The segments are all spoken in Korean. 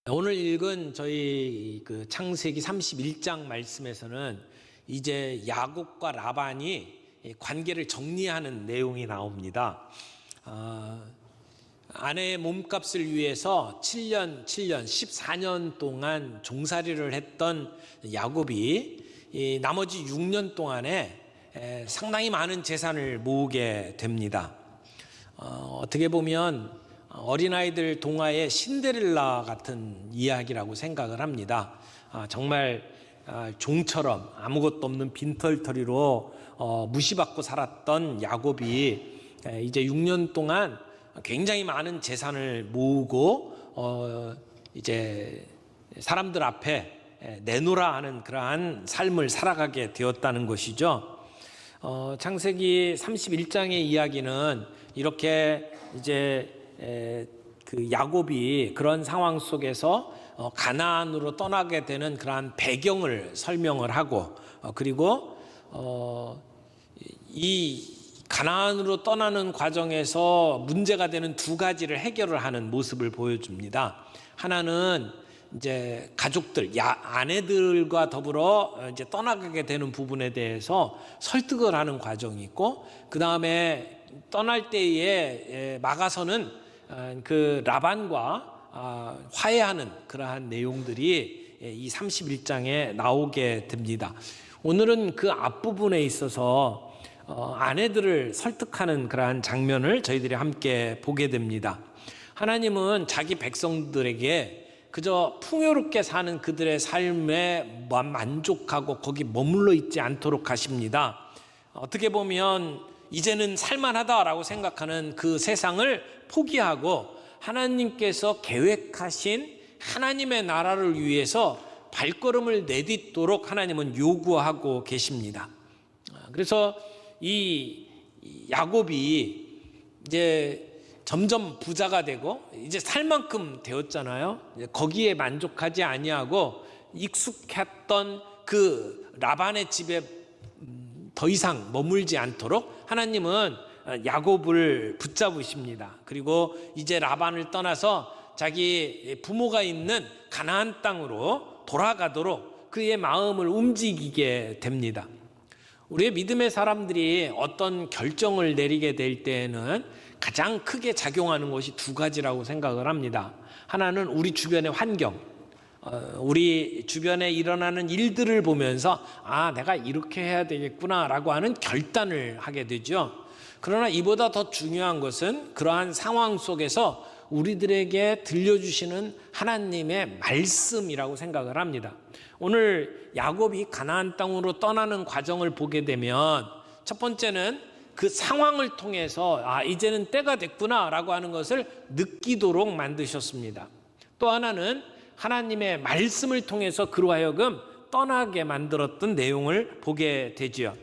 오늘 읽은 저희 창세기 31장 말씀에서는 이제 야곱과 라반이 관계를 정리하는 내용이 나옵니다. 아내의 몸값을 위해서 14년 동안 종살이를 했던 야곱이 나머지 6년 동안에 상당히 많은 재산을 모으게 됩니다. 어떻게 보면 어린아이들 동화의 신데렐라 같은 이야기라고 생각을 합니다. 정말 종처럼 아무것도 없는 빈털터리로 무시받고 살았던 야곱이 이제 6년 동안 굉장히 많은 재산을 모으고 이제 사람들 앞에 내놓으라 하는 그러한 삶을 살아가게 되었다는 것이죠. 창세기 31장의 이야기는 이렇게 이제 그 야곱이 그런 상황 속에서 가나안으로 떠나게 되는 그러한 배경을 설명을 하고 그리고 이 가나안으로 떠나는 과정에서 문제가 되는 두 가지를 해결을 하는 모습을 보여줍니다. 하나는 이제 가족들, 아내들과 더불어 이제 떠나가게 되는 부분에 대해서 설득을 하는 과정이 있고, 그 다음에 떠날 때에 막아서는 그 라반과 화해하는 그러한 내용들이 이 31장에 나오게 됩니다. 오늘은 그 앞부분에 있어서 아내들을 설득하는 그러한 장면을 저희들이 함께 보게 됩니다. 하나님은 자기 백성들에게 그저 풍요롭게 사는 그들의 삶에 만족하고 거기 머물러 있지 않도록 하십니다. 어떻게 보면 이제는 살만하다라고 생각하는 그 세상을 포기하고 하나님께서 계획하신 하나님의 나라를 위해서 발걸음을 내딛도록 하나님은 요구하고 계십니다. 그래서 이 야곱이 이제 점점 부자가 되고 이제 살 만큼 되었잖아요. 거기에 만족하지 아니하고 익숙했던 그 라반의 집에 더 이상 머물지 않도록 하나님은 야곱을 붙잡으십니다. 그리고 이제 라반을 떠나서 자기 부모가 있는 가나안 땅으로 돌아가도록 그의 마음을 움직이게 됩니다. 우리의 믿음의 사람들이 어떤 결정을 내리게 될 때에는 가장 크게 작용하는 것이 두 가지라고 생각을 합니다. 하나는 우리 주변의 환경, 우리 주변에 일어나는 일들을 보면서 내가 이렇게 해야 되겠구나 라고 하는 결단을 하게 되죠. 그러나 이보다 더 중요한 것은 그러한 상황 속에서 우리들에게 들려주시는 하나님의 말씀이라고 생각을 합니다. 오늘 야곱이 가나안 땅으로 떠나는 과정을 보게 되면 첫 번째는 그 상황을 통해서 이제는 때가 됐구나 라고 하는 것을 느끼도록 만드셨습니다. 또 하나는 하나님의 말씀을 통해서 그로 하여금 떠나게 만들었던 내용을 보게 되지요.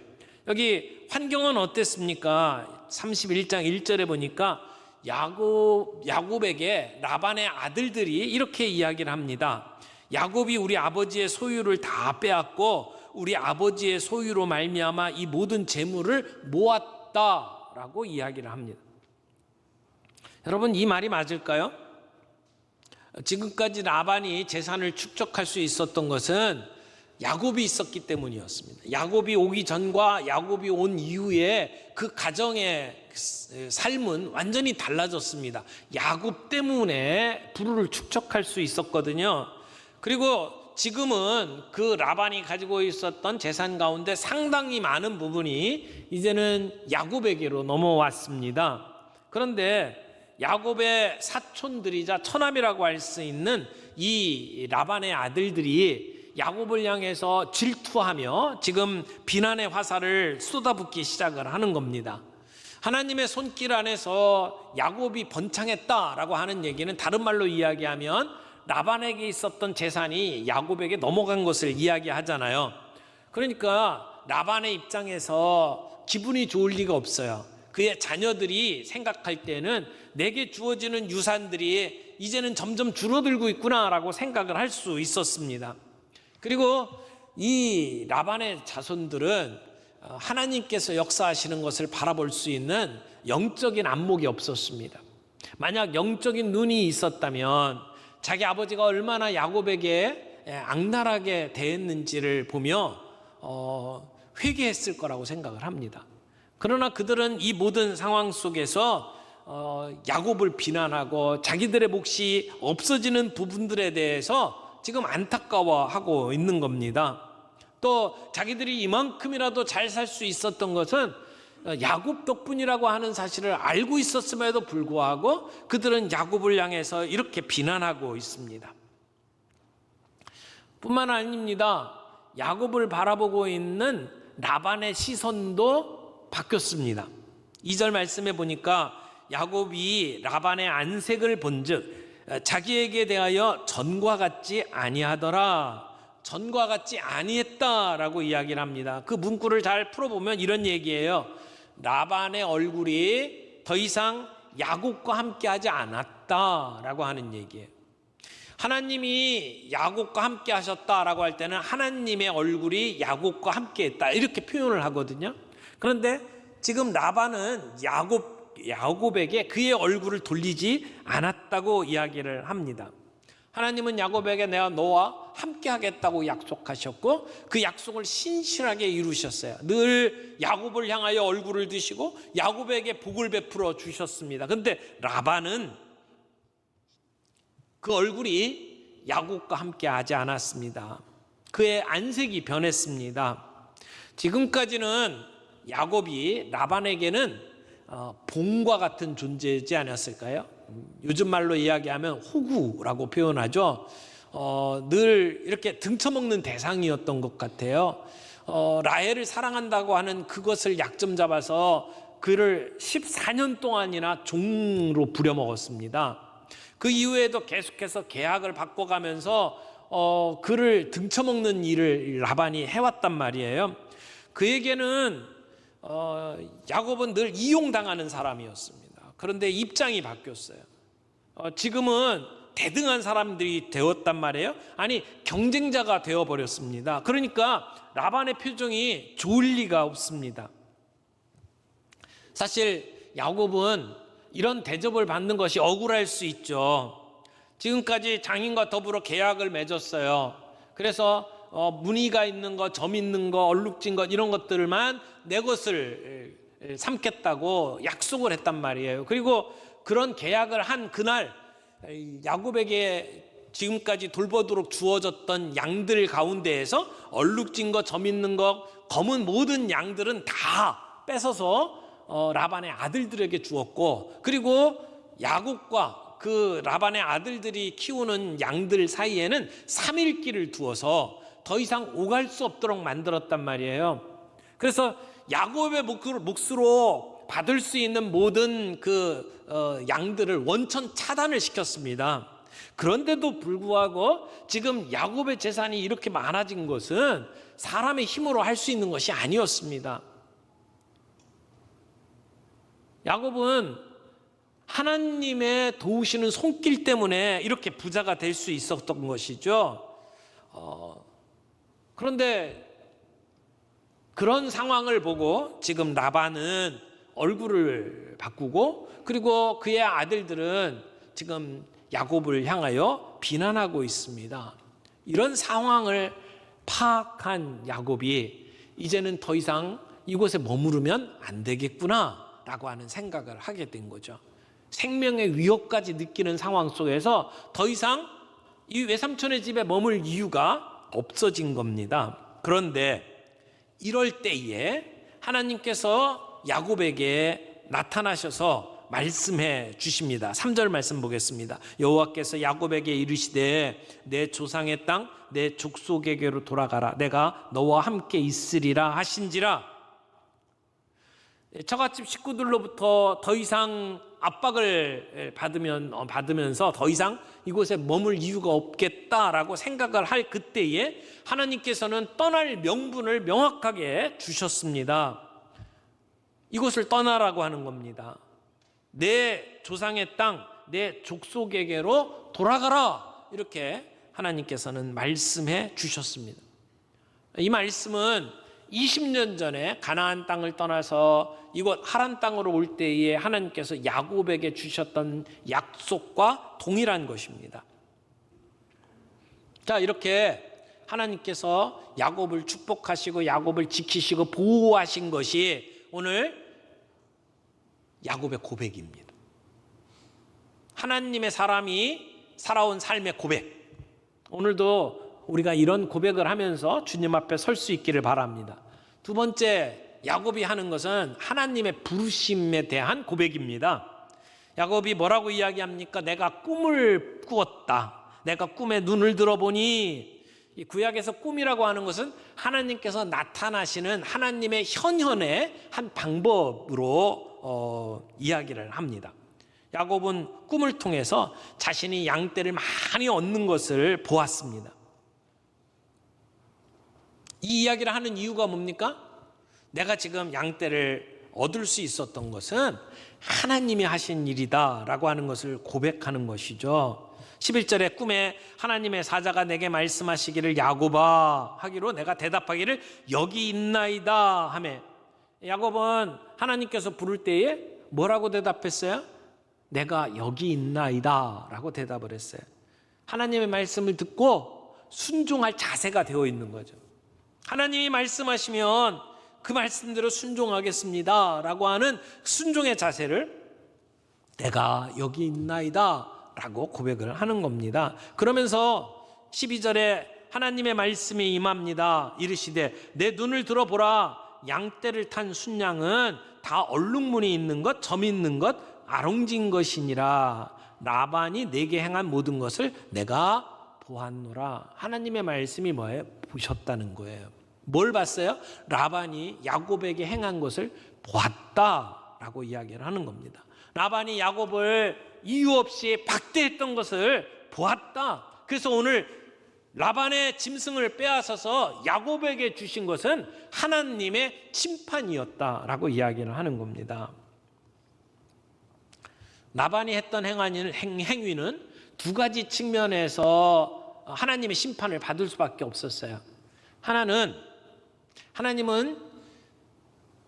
여기 환경은 어땠습니까? 31장 1절에 보니까 야곱에게 라반의 아들들이 이렇게 이야기를 합니다. 야곱이 우리 아버지의 소유를 다 빼앗고 우리 아버지의 소유로 말미암아 이 모든 재물을 모았다라고 이야기를 합니다. 여러분, 이 말이 맞을까요? 지금까지 라반이 재산을 축적할 수 있었던 것은 야곱이 있었기 때문이었습니다. 야곱이 오기 전과 야곱이 온 이후에 그 가정의 삶은 완전히 달라졌습니다. 야곱 때문에 부를 축적할 수 있었거든요. 그리고 지금은 그 라반이 가지고 있었던 재산 가운데 상당히 많은 부분이 이제는 야곱에게로 넘어왔습니다. 그런데 야곱의 사촌들이자 처남이라고 할 수 있는 이 라반의 아들들이 야곱을 향해서 질투하며 지금 비난의 화살을 쏟아붓기 시작을 하는 겁니다. 하나님의 손길 안에서 야곱이 번창했다라고 하는 얘기는 다른 말로 이야기하면 라반에게 있었던 재산이 야곱에게 넘어간 것을 이야기하잖아요. 그러니까 라반의 입장에서 기분이 좋을 리가 없어요. 그의 자녀들이 생각할 때는 내게 주어지는 유산들이 이제는 점점 줄어들고 있구나라고 생각을 할 수 있었습니다. 그리고 이 라반의 자손들은 하나님께서 역사하시는 것을 바라볼 수 있는 영적인 안목이 없었습니다. 만약 영적인 눈이 있었다면 자기 아버지가 얼마나 야곱에게 악랄하게 대했는지를 보며 회개했을 거라고 생각을 합니다. 그러나 그들은 이 모든 상황 속에서 야곱을 비난하고 자기들의 몫이 없어지는 부분들에 대해서 지금 안타까워하고 있는 겁니다. 또 자기들이 이만큼이라도 잘 살 수 있었던 것은 야곱 덕분이라고 하는 사실을 알고 있었음에도 불구하고 그들은 야곱을 향해서 이렇게 비난하고 있습니다. 뿐만 아닙니다. 야곱을 바라보고 있는 라반의 시선도 바뀌었습니다. 2절 말씀에 보니까 야곱이 라반의 안색을 본즉 자기에게 대하여 전과 같지 아니하더라. 전과 같지 아니했다라고 이야기를 합니다. 그 문구를 잘 풀어보면 이런 얘기예요. 라반의 얼굴이 더 이상 야곱과 함께하지 않았다라고 하는 얘기예요. 하나님이 야곱과 함께 하셨다라고 할 때는 하나님의 얼굴이 야곱과 함께 했다 이렇게 표현을 하거든요. 그런데 지금 라반은 야곱에게 그의 얼굴을 돌리지 않았다고 이야기를 합니다. 하나님은 야곱에게 내가 너와 함께 하겠다고 약속하셨고 그 약속을 신실하게 이루셨어요. 늘 야곱을 향하여 얼굴을 드시고 야곱에게 복을 베풀어 주셨습니다. 그런데 라반은 그 얼굴이 야곱과 함께 하지 않았습니다. 그의 안색이 변했습니다. 지금까지는 야곱이 라반에게는 봉과 같은 존재이지 않았을까요? 요즘 말로 이야기하면 호구라고 표현하죠. 늘 이렇게 등쳐먹는 대상이었던 것 같아요. 라헬을 사랑한다고 하는 그것을 약점 잡아서 그를 14년 동안이나 종으로 부려먹었습니다. 그 이후에도 계속해서 계약을 바꿔가면서 그를 등쳐먹는 일을 라반이 해왔단 말이에요. 그에게는 야곱은 늘 이용당하는 사람이었습니다. 그런데 입장이 바뀌었어요. 지금은 대등한 사람들이 되었단 말이에요. 아니 경쟁자가 되어버렸습니다. 그러니까 라반의 표정이 좋을 리가 없습니다. 사실 야곱은 이런 대접을 받는 것이 억울할 수 있죠. 지금까지 장인과 더불어 계약을 맺었어요. 그래서 무늬가 있는 것, 점 있는 것, 얼룩진 것 이런 것들만 내 것을 삼겠다고 약속을 했단 말이에요. 그리고 그런 계약을 한 그날 야곱에게 지금까지 돌보도록 주어졌던 양들 가운데에서 얼룩진 것, 점 있는 것, 검은 모든 양들은 다 뺏어서 라반의 아들들에게 주었고 그리고 야곱과 그 라반의 아들들이 키우는 양들 사이에는 3일길을 두어서 더 이상 오갈 수 없도록 만들었단 말이에요. 그래서 야곱의 몫으로 받을 수 있는 모든 그 양들을 원천 차단을 시켰습니다. 그런데도 불구하고 지금 야곱의 재산이 이렇게 많아진 것은 사람의 힘으로 할 수 있는 것이 아니었습니다. 야곱은 하나님의 도우시는 손길 때문에 이렇게 부자가 될 수 있었던 것이죠. 그런데 그런 상황을 보고 지금 라반은 얼굴을 바꾸고 그리고 그의 아들들은 지금 야곱을 향하여 비난하고 있습니다. 이런 상황을 파악한 야곱이 이제는 더 이상 이곳에 머무르면 안 되겠구나 라고 하는 생각을 하게 된 거죠. 생명의 위협까지 느끼는 상황 속에서 더 이상 이 외삼촌의 집에 머물 이유가 없어진 겁니다. 그런데 이럴 때에 하나님께서 야곱에게 나타나셔서 말씀해 주십니다. 3절 말씀 보겠습니다. 여호와께서 야곱에게 이르시되 내 조상의 땅 내 족속에게로 돌아가라. 내가 너와 함께 있으리라 하신지라. 처갓집 식구들로부터 더 이상 압박을 받으면서 더 이상 이곳에 머물 이유가 없겠다라고 생각을 할 그때에 하나님께서는 떠날 명분을 명확하게 주셨습니다. 이곳을 떠나라고 하는 겁니다. 내 조상의 땅, 내 족속에게로 돌아가라. 이렇게 하나님께서는 말씀해 주셨습니다. 이 말씀은 20년 전에 가나안 땅을 떠나서 이곳 하란 땅으로 올 때에 하나님께서 야곱에게 주셨던 약속과 동일한 것입니다. 자, 이렇게 하나님께서 야곱을 축복하시고 야곱을 지키시고 보호하신 것이 오늘 야곱의 고백입니다. 하나님의 사람이 살아온 삶의 고백. 오늘도 우리가 이런 고백을 하면서 주님 앞에 설 수 있기를 바랍니다. 두 번째, 야곱이 하는 것은 하나님의 부르심에 대한 고백입니다. 야곱이 뭐라고 이야기합니까? 내가 꿈을 꾸었다. 내가 꿈에 눈을 들어보니, 이 구약에서 꿈이라고 하는 것은 하나님께서 나타나시는 하나님의 현현의 한 방법으로 이야기를 합니다. 야곱은 꿈을 통해서 자신이 양떼를 많이 얻는 것을 보았습니다. 이 이야기를 하는 이유가 뭡니까? 내가 지금 양떼를 얻을 수 있었던 것은 하나님이 하신 일이다 라고 하는 것을 고백하는 것이죠. 11절에 꿈에 하나님의 사자가 내게 말씀하시기를 야곱아 하기로 내가 대답하기를 여기 있나이다 하며, 야곱은 하나님께서 부를 때에 뭐라고 대답했어요? 내가 여기 있나이다 라고 대답을 했어요. 하나님의 말씀을 듣고 순종할 자세가 되어 있는 거죠. 하나님이 말씀하시면 그 말씀대로 순종하겠습니다 라고 하는 순종의 자세를 내가 여기 있나이다 라고 고백을 하는 겁니다. 그러면서 12절에 하나님의 말씀이 임합니다. 이르시되 내 눈을 들어보라. 양떼를 탄 순양은 다 얼룩무늬 있는 것, 점 있는 것, 아롱진 것이니라. 라반이 내게 행한 모든 것을 내가 보았노라. 하나님의 말씀이 뭐예요? 보셨다는 거예요. 뭘 봤어요? 라반이 야곱에게 행한 것을 보았다라고 이야기를 하는 겁니다. 라반이 야곱을 이유 없이 박대했던 것을 보았다. 그래서 오늘 라반의 짐승을 빼앗아서 야곱에게 주신 것은 하나님의 심판이었다라고 이야기를 하는 겁니다. 라반이 했던 행위는 두 가지 측면에서 하나님의 심판을 받을 수밖에 없었어요. 하나님은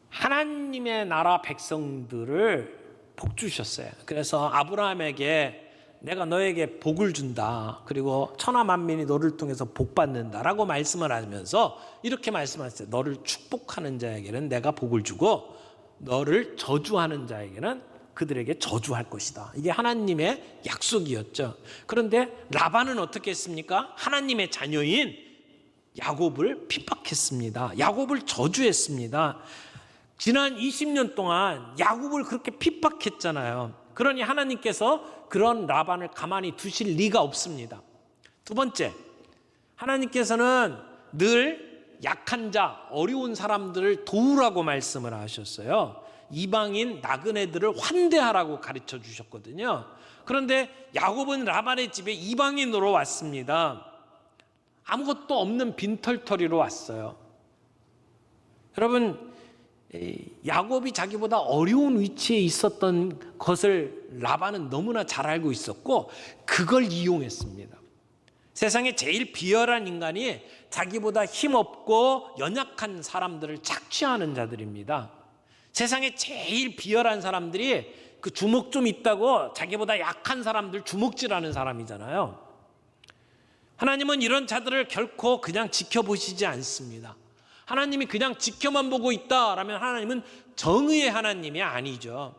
하나님의 나라 백성들을 복 주셨어요. 그래서 아브라함에게 내가 너에게 복을 준다. 그리고 천하 만민이 너를 통해서 복 받는다라고 말씀을 하면서 이렇게 말씀하셨어요. 너를 축복하는 자에게는 내가 복을 주고 너를 저주하는 자에게는 그들에게 저주할 것이다. 이게 하나님의 약속이었죠. 그런데 라반은 어떻게 했습니까? 하나님의 자녀인 야곱을 핍박했습니다. 야곱을 저주했습니다. 지난 20년 동안 야곱을 그렇게 핍박했잖아요. 그러니 하나님께서 그런 라반을 가만히 두실 리가 없습니다. 두 번째, 하나님께서는 늘 약한 자, 어려운 사람들을 도우라고 말씀을 하셨어요. 이방인 나그네들을 환대하라고 가르쳐 주셨거든요. 그런데 야곱은 라반의 집에 이방인으로 왔습니다. 아무것도 없는 빈털터리로 왔어요. 여러분, 야곱이 자기보다 어려운 위치에 있었던 것을 라반은 너무나 잘 알고 있었고 그걸 이용했습니다. 세상에 제일 비열한 인간이 자기보다 힘없고 연약한 사람들을 착취하는 자들입니다. 세상에 제일 비열한 사람들이 그 주먹 좀 있다고 자기보다 약한 사람들 주먹질하는 사람이잖아요. 하나님은 이런 자들을 결코 그냥 지켜보시지 않습니다. 하나님이 그냥 지켜만 보고 있다라면 하나님은 정의의 하나님이 아니죠.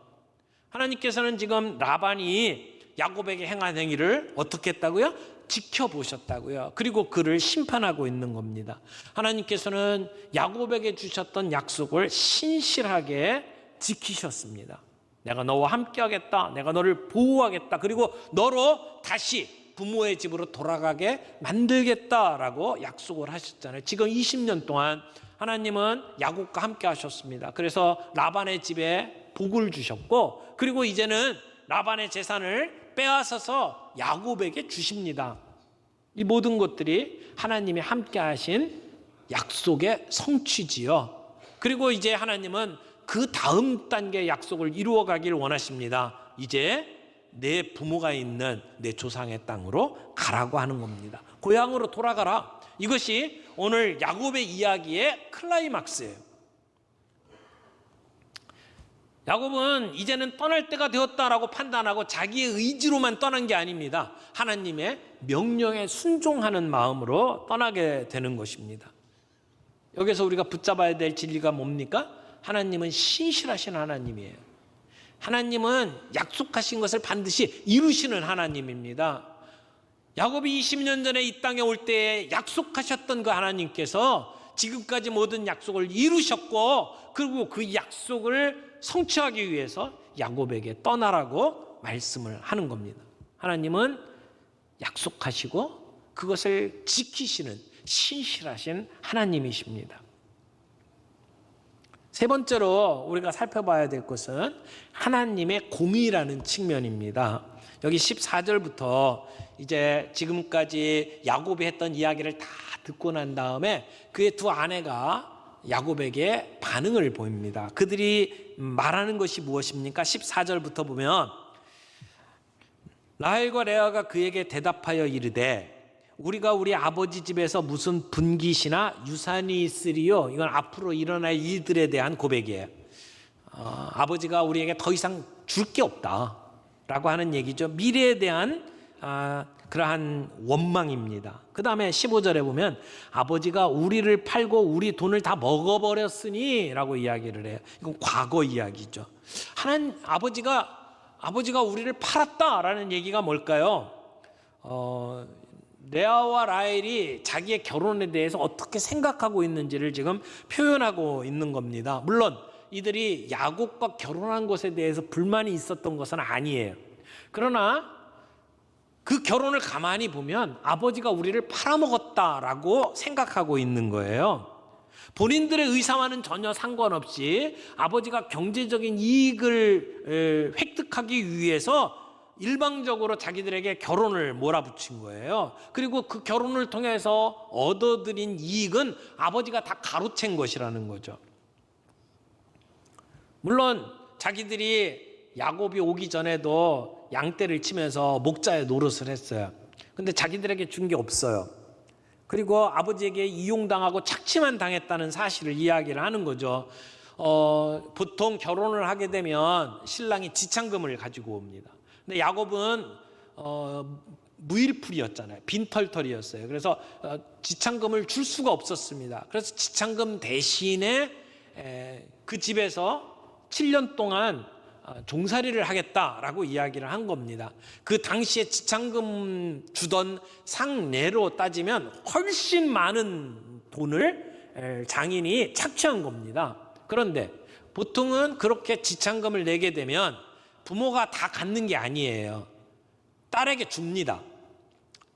하나님께서는 지금 라반이 야곱에게 행한 행위를 어떻게 했다고요? 지켜보셨다고요. 그리고 그를 심판하고 있는 겁니다. 하나님께서는 야곱에게 주셨던 약속을 신실하게 지키셨습니다. 내가 너와 함께 하겠다. 내가 너를 보호하겠다. 그리고 너로 다시 부모의 집으로 돌아가게 만들겠다라고 약속을 하셨잖아요. 지금 20년 동안 하나님은 야곱과 함께 하셨습니다. 그래서 라반의 집에 복을 주셨고 그리고 이제는 라반의 재산을 빼앗아서 야곱에게 주십니다. 이 모든 것들이 하나님이 함께 하신 약속의 성취지요. 그리고 이제 하나님은 그 다음 단계의 약속을 이루어가길 원하십니다. 이제 내 부모가 있는 내 조상의 땅으로 가라고 하는 겁니다. 고향으로 돌아가라. 이것이 오늘 야곱의 이야기의 클라이막스예요. 야곱은 이제는 떠날 때가 되었다라고 판단하고 자기의 의지로만 떠난 게 아닙니다. 하나님의 명령에 순종하는 마음으로 떠나게 되는 것입니다. 여기서 우리가 붙잡아야 될 진리가 뭡니까? 하나님은 신실하신 하나님이에요. 하나님은 약속하신 것을 반드시 이루시는 하나님입니다. 야곱이 20년 전에 이 땅에 올 때에 약속하셨던 그 하나님께서 지금까지 모든 약속을 이루셨고, 그리고 그 약속을 성취하기 위해서 야곱에게 떠나라고 말씀을 하는 겁니다. 하나님은 약속하시고 그것을 지키시는 신실하신 하나님이십니다. 세 번째로 우리가 살펴봐야 될 것은 하나님의 공의라는 측면입니다. 여기 14절부터 이제 지금까지 야곱이 했던 이야기를 다 듣고 난 다음에 그의 두 아내가 야곱에게 반응을 보입니다. 그들이 말하는 것이 무엇입니까? 14절부터 보면 라헬과 레아가 그에게 대답하여 이르되 우리가 우리 아버지 집에서 무슨 분깃이나 유산이 있으리요? 이건 앞으로 일어날 일들에 대한 고백이에요. 아버지가 우리에게 더 이상 줄 게 없다라고 하는 얘기죠. 미래에 대한 그러한 원망입니다. 그 다음에 15절에 보면 아버지가 우리를 팔고 우리 돈을 다 먹어버렸으니 라고 이야기를 해요. 이건 과거 이야기죠. 아버지가 우리를 팔았다라는 얘기가 뭘까요? 레아와 라헬이 자기의 결혼에 대해서 어떻게 생각하고 있는지를 지금 표현하고 있는 겁니다. 물론 이들이 야곱과 결혼한 것에 대해서 불만이 있었던 것은 아니에요. 그러나 그 결혼을 가만히 보면 아버지가 우리를 팔아먹었다라고 생각하고 있는 거예요. 본인들의 의사와는 전혀 상관없이 아버지가 경제적인 이익을 획득하기 위해서 일방적으로 자기들에게 결혼을 몰아붙인 거예요. 그리고 그 결혼을 통해서 얻어들인 이익은 아버지가 다 가로챈 것이라는 거죠. 물론 자기들이 야곱이 오기 전에도 양떼를 치면서 목자의 노릇을 했어요. 근데 자기들에게 준 게 없어요. 그리고 아버지에게 이용당하고 착취만 당했다는 사실을 이야기를 하는 거죠. 보통 결혼을 하게 되면 신랑이 지참금을 가지고 옵니다. 근데 야곱은 무일풀이였잖아요. 빈털털이었어요. 그래서 지참금을 줄 수가 없었습니다. 그래서 지참금 대신에 그 집에서 7년 동안 종살이를 하겠다라고 이야기를 한 겁니다. 그 당시에 지참금 주던 상례로 따지면 훨씬 많은 돈을 장인이 착취한 겁니다. 그런데 보통은 그렇게 지참금을 내게 되면 부모가 다 갖는 게 아니에요. 딸에게 줍니다.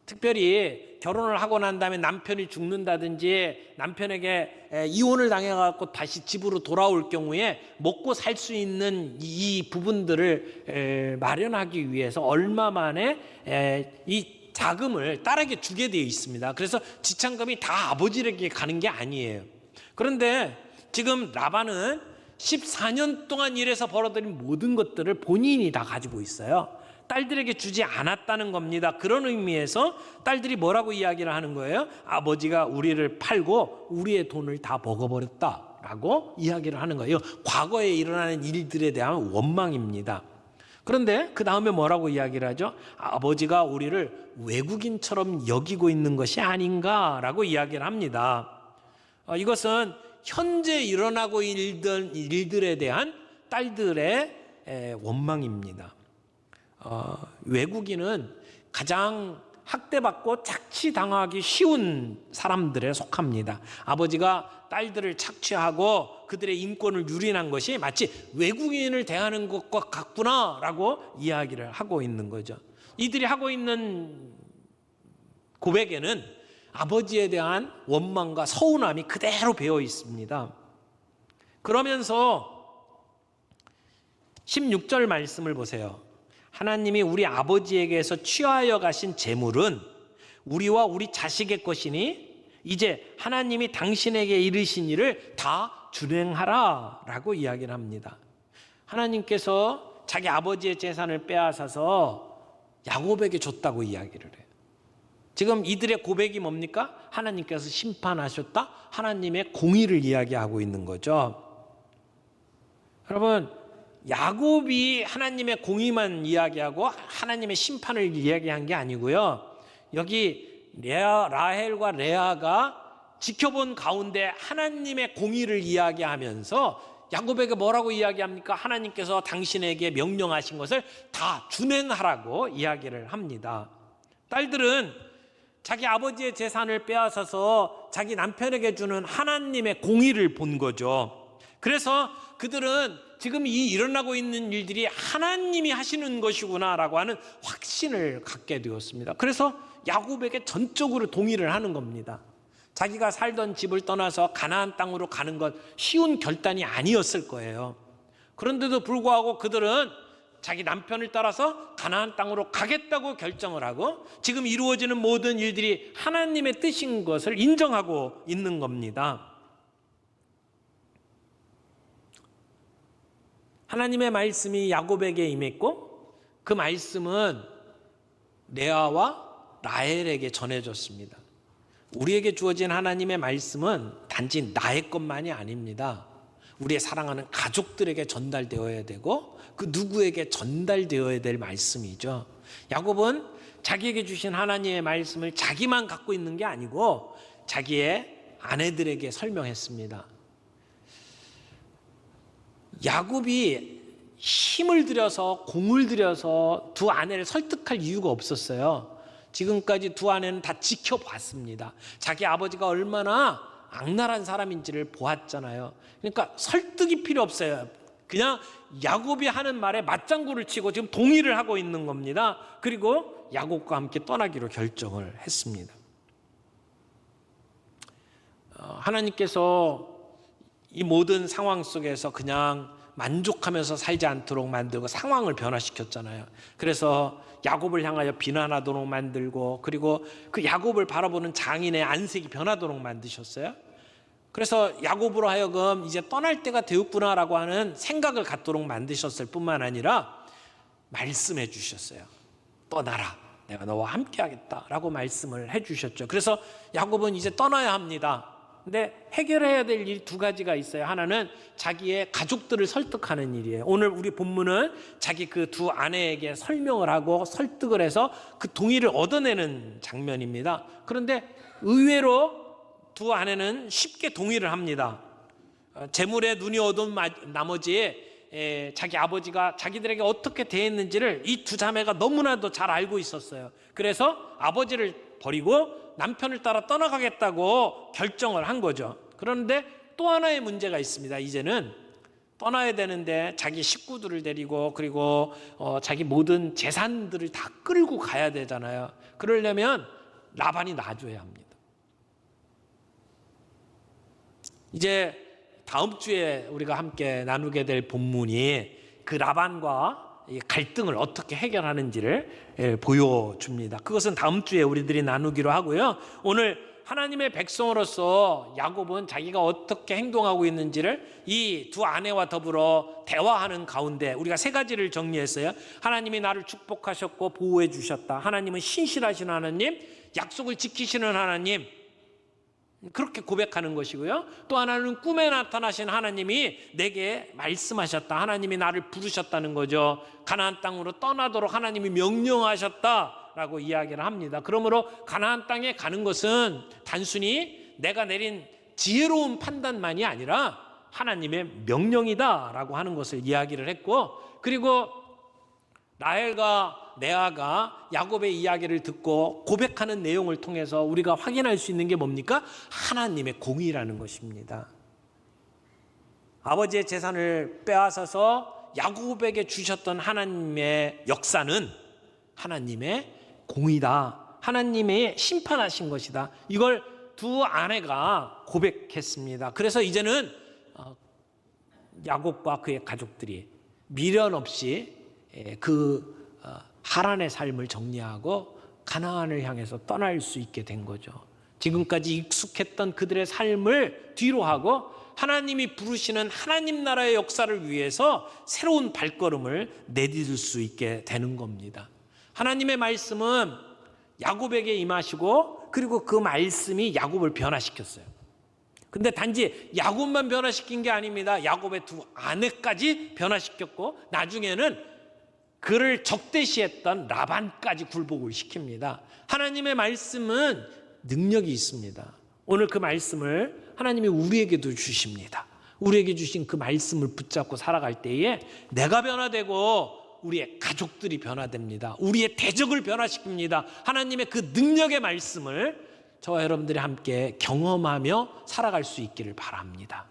특별히 결혼을 하고 난 다음에 남편이 죽는다든지 남편에게 이혼을 당해갖고 다시 집으로 돌아올 경우에 먹고 살 수 있는 이 부분들을 마련하기 위해서 얼마 만에 이 자금을 딸에게 주게 되어 있습니다. 그래서 지참금이 다 아버지에게 가는 게 아니에요. 그런데 지금 라반은 14년 동안 일해서 벌어들인 모든 것들을 본인이 다 가지고 있어요. 딸들에게 주지 않았다는 겁니다. 그런 의미에서 딸들이 뭐라고 이야기를 하는 거예요? 아버지가 우리를 팔고 우리의 돈을 다 먹어버렸다라고 이야기를 하는 거예요. 과거에 일어나는 일들에 대한 원망입니다. 그런데 그 다음에 뭐라고 이야기를 하죠? 아버지가 우리를 외국인처럼 여기고 있는 것이 아닌가라고 이야기를 합니다. 이것은 현재 일어나고 있는 일들에 대한 딸들의 원망입니다. 외국인은 가장 학대받고 착취당하기 쉬운 사람들에 속합니다. 아버지가 딸들을 착취하고 그들의 인권을 유린한 것이 마치 외국인을 대하는 것과 같구나라고 이야기를 하고 있는 거죠. 이들이 하고 있는 고백에는 아버지에 대한 원망과 서운함이 그대로 배어 있습니다. 그러면서 16절 말씀을 보세요. 하나님이 우리 아버지에게서 취하여 가신 재물은 우리와 우리 자식의 것이니 이제 하나님이 당신에게 이르신 일을 다 준행하라 라고 이야기를 합니다. 하나님께서 자기 아버지의 재산을 빼앗아서 야곱에게 줬다고 이야기를 해요. 지금 이들의 고백이 뭡니까? 하나님께서 심판하셨다? 하나님의 공의를 이야기하고 있는 거죠. 여러분, 야곱이 하나님의 공의만 이야기하고 하나님의 심판을 이야기한 게 아니고요. 여기 라헬과 레아가 지켜본 가운데 하나님의 공의를 이야기하면서 야곱에게 뭐라고 이야기합니까? 하나님께서 당신에게 명령하신 것을 다 준행하라고 이야기를 합니다. 딸들은 자기 아버지의 재산을 빼앗아서 자기 남편에게 주는 하나님의 공의를 본 거죠. 그래서 그들은 지금 이 일어나고 있는 일들이 하나님이 하시는 것이구나라고 하는 확신을 갖게 되었습니다. 그래서 야곱에게 전적으로 동의를 하는 겁니다. 자기가 살던 집을 떠나서 가나안 땅으로 가는 것 쉬운 결단이 아니었을 거예요. 그런데도 불구하고 그들은 자기 남편을 따라서 가나안 땅으로 가겠다고 결정을 하고 지금 이루어지는 모든 일들이 하나님의 뜻인 것을 인정하고 있는 겁니다. 하나님의 말씀이 야곱에게 임했고 그 말씀은 레아와 라헬에게 전해졌습니다. 우리에게 주어진 하나님의 말씀은 단지 나의 것만이 아닙니다. 우리의 사랑하는 가족들에게 전달되어야 되고 그 누구에게 전달되어야 될 말씀이죠. 야곱은 자기에게 주신 하나님의 말씀을 자기만 갖고 있는 게 아니고 자기의 아내들에게 설명했습니다. 야곱이 힘을 들여서 공을 들여서 두 아내를 설득할 이유가 없었어요. 지금까지 두 아내는 다 지켜봤습니다. 자기 아버지가 얼마나 악랄한 사람인지를 보았잖아요. 그러니까 설득이 필요 없어요. 그냥 야곱이 하는 말에 맞장구를 치고 지금 동의를 하고 있는 겁니다. 그리고 야곱과 함께 떠나기로 결정을 했습니다. 하나님께서 이 모든 상황 속에서 그냥 만족하면서 살지 않도록 만들고 상황을 변화시켰잖아요. 그래서 야곱을 향하여 비난하도록 만들고 그리고 그 야곱을 바라보는 장인의 안색이 변하도록 만드셨어요. 그래서 야곱으로 하여금 이제 떠날 때가 되었구나라고 하는 생각을 갖도록 만드셨을 뿐만 아니라 말씀해 주셨어요. 떠나라. 내가 너와 함께 하겠다라고 말씀을 해 주셨죠. 그래서 야곱은 이제 떠나야 합니다. 근데 해결해야 될 일 두 가지가 있어요. 하나는 자기의 가족들을 설득하는 일이에요. 오늘 우리 본문은 자기 그 두 아내에게 설명을 하고 설득을 해서 그 동의를 얻어내는 장면입니다. 그런데 의외로 두 아내는 쉽게 동의를 합니다. 재물에 눈이 어두운 나머지 자기 아버지가 자기들에게 어떻게 대했는지를 이 두 자매가 너무나도 잘 알고 있었어요. 그래서 아버지를 버리고 남편을 따라 떠나가겠다고 결정을 한 거죠. 그런데 또 하나의 문제가 있습니다. 이제는 떠나야 되는데 자기 식구들을 데리고 그리고 자기 모든 재산들을 다 끌고 가야 되잖아요. 그러려면 라반이 놔줘야 합니다. 이제 다음 주에 우리가 함께 나누게 될 본문이 그 라반과 갈등을 어떻게 해결하는지를 보여줍니다. 그것은 다음 주에 우리들이 나누기로 하고요. 오늘 하나님의 백성으로서 야곱은 자기가 어떻게 행동하고 있는지를 이 두 아내와 더불어 대화하는 가운데 우리가 세 가지를 정리했어요. 하나님이 나를 축복하셨고 보호해 주셨다. 하나님은 신실하신 하나님, 약속을 지키시는 하나님, 그렇게 고백하는 것이고요. 또 하나는 꿈에 나타나신 하나님이 내게 말씀하셨다. 하나님이 나를 부르셨다는 거죠. 가나안 땅으로 떠나도록 하나님이 명령하셨다라고 이야기를 합니다. 그러므로 가나안 땅에 가는 것은 단순히 내가 내린 지혜로운 판단만이 아니라 하나님의 명령이다라고 하는 것을 이야기를 했고, 그리고 라헬과 레아가 야곱의 이야기를 듣고 고백하는 내용을 통해서 우리가 확인할 수 있는 게 뭡니까? 하나님의 공의라는 것입니다. 아버지의 재산을 빼앗아서 야곱에게 주셨던 하나님의 역사는 하나님의 공의다. 하나님의 심판하신 것이다. 이걸 두 아내가 고백했습니다. 그래서 이제는 야곱과 그의 가족들이 미련 없이 그 하란의 삶을 정리하고 가나안을 향해서 떠날 수 있게 된 거죠. 지금까지 익숙했던 그들의 삶을 뒤로 하고 하나님이 부르시는 하나님 나라의 역사를 위해서 새로운 발걸음을 내딛을 수 있게 되는 겁니다. 하나님의 말씀은 야곱에게 임하시고 그리고 그 말씀이 야곱을 변화시켰어요. 근데 단지 야곱만 변화시킨 게 아닙니다. 야곱의 두 아내까지 변화시켰고 나중에는 그를 적대시했던 라반까지 굴복을 시킵니다. 하나님의 말씀은 능력이 있습니다. 오늘 그 말씀을 하나님이 우리에게도 주십니다. 우리에게 주신 그 말씀을 붙잡고 살아갈 때에 내가 변화되고 우리의 가족들이 변화됩니다. 우리의 대적을 변화시킵니다. 하나님의 그 능력의 말씀을 저와 여러분들이 함께 경험하며 살아갈 수 있기를 바랍니다.